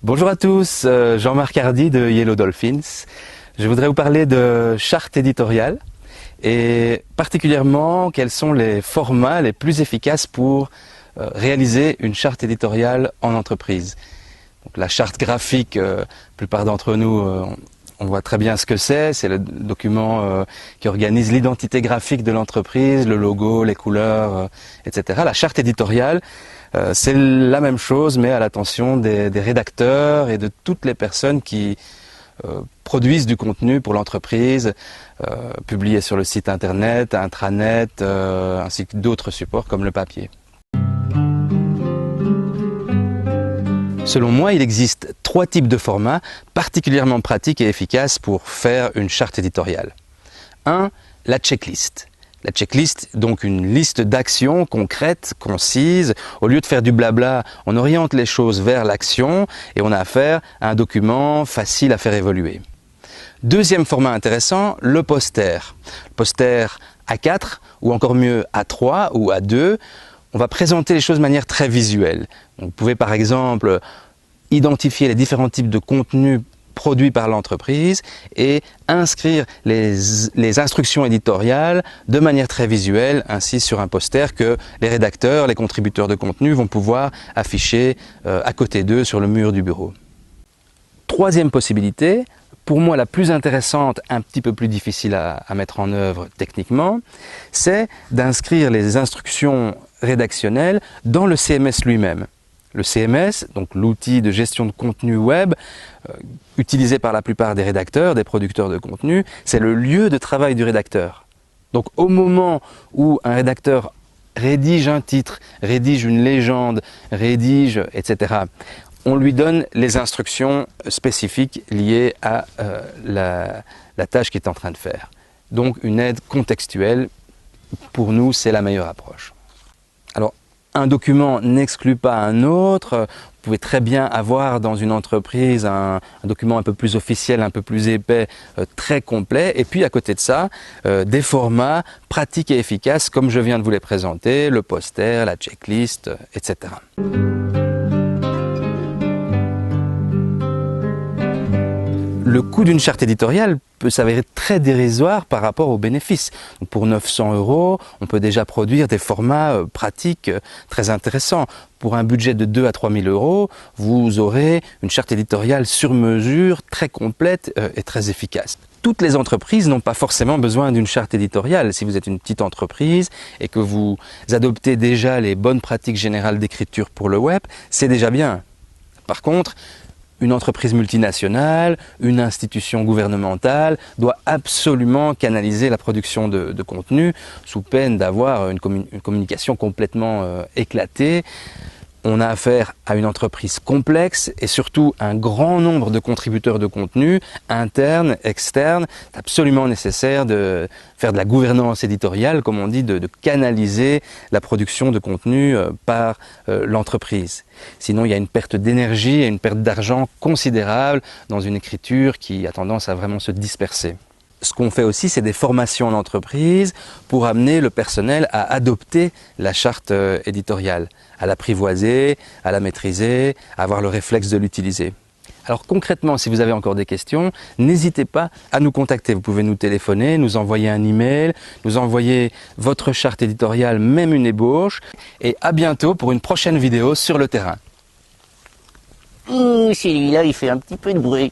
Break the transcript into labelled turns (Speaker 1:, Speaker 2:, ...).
Speaker 1: Bonjour à tous, Jean-Marc Hardy de Yellow Dolphins. Je voudrais vous parler de charte éditoriale et particulièrement quels sont les formats les plus efficaces pour réaliser une charte éditoriale en entreprise. Donc, la charte graphique, la plupart d'entre nous, on voit très bien ce que c'est le document qui organise l'identité graphique de l'entreprise, le logo, les couleurs, etc. La charte éditoriale, c'est la même chose, mais à l'attention des rédacteurs et de toutes les personnes qui produisent du contenu pour l'entreprise, publié sur le site internet, intranet, ainsi que d'autres supports comme le papier. Selon moi, il existe 3 types de formats particulièrement pratiques et efficaces pour faire une charte éditoriale. 1. La checklist. La checklist, donc une liste d'actions concrètes, concises. Au lieu de faire du blabla, on oriente les choses vers l'action et on a affaire à un document facile à faire évoluer. Deuxième format intéressant, le poster. Le poster A4 ou encore mieux A3 ou A2. On va présenter les choses de manière très visuelle. Vous pouvez par exemple identifier les différents types de contenus produits par l'entreprise et inscrire les instructions éditoriales de manière très visuelle, ainsi sur un poster que les rédacteurs, les contributeurs de contenu vont pouvoir afficher à côté d'eux sur le mur du bureau. Troisième possibilité, pour moi la plus intéressante, un petit peu plus difficile à mettre en œuvre techniquement, c'est d'inscrire les instructions rédactionnelles dans le CMS lui-même. Le CMS, donc l'outil de gestion de contenu web, utilisé par la plupart des rédacteurs, des producteurs de contenu, c'est le lieu de travail du rédacteur. Donc au moment où un rédacteur rédige un titre, rédige une légende, rédige, etc., on lui donne les instructions spécifiques liées à la tâche qu'il est en train de faire. Donc une aide contextuelle, pour nous, c'est la meilleure approche. Alors, un document n'exclut pas un autre. Vous pouvez très bien avoir dans une entreprise un document un peu plus officiel, un peu plus épais, très complet. Et puis à côté de ça, des formats pratiques et efficaces comme je viens de vous les présenter, le poster, la checklist, etc. Le coût d'une charte éditoriale peut s'avérer très dérisoire par rapport aux bénéfices. Donc pour 900 €, on peut déjà produire des formats pratiques très intéressants. Pour un budget de 2 à 3 000 €, vous aurez une charte éditoriale sur mesure, très complète et très efficace. Toutes les entreprises n'ont pas forcément besoin d'une charte éditoriale. Si vous êtes une petite entreprise et que vous adoptez déjà les bonnes pratiques générales d'écriture pour le web, c'est déjà bien. Par contre, une entreprise multinationale, une institution gouvernementale doit absolument canaliser la production de contenu sous peine d'avoir une communication complètement éclatée. On a affaire à une entreprise complexe et surtout un grand nombre de contributeurs de contenu, internes, externes. C'est absolument nécessaire de faire de la gouvernance éditoriale, comme on dit, de canaliser la production de contenu par l'entreprise. Sinon, il y a une perte d'énergie et une perte d'argent considérable dans une écriture qui a tendance à vraiment se disperser. Ce qu'on fait aussi, c'est des formations en entreprise pour amener le personnel à adopter la charte éditoriale, à l'apprivoiser, à la maîtriser, à avoir le réflexe de l'utiliser. Alors concrètement, si vous avez encore des questions, n'hésitez pas à nous contacter. Vous pouvez nous téléphoner, nous envoyer un email, nous envoyer votre charte éditoriale, même une ébauche. Et à bientôt pour une prochaine vidéo sur le terrain.
Speaker 2: Celui-là, il fait un petit peu de bruit.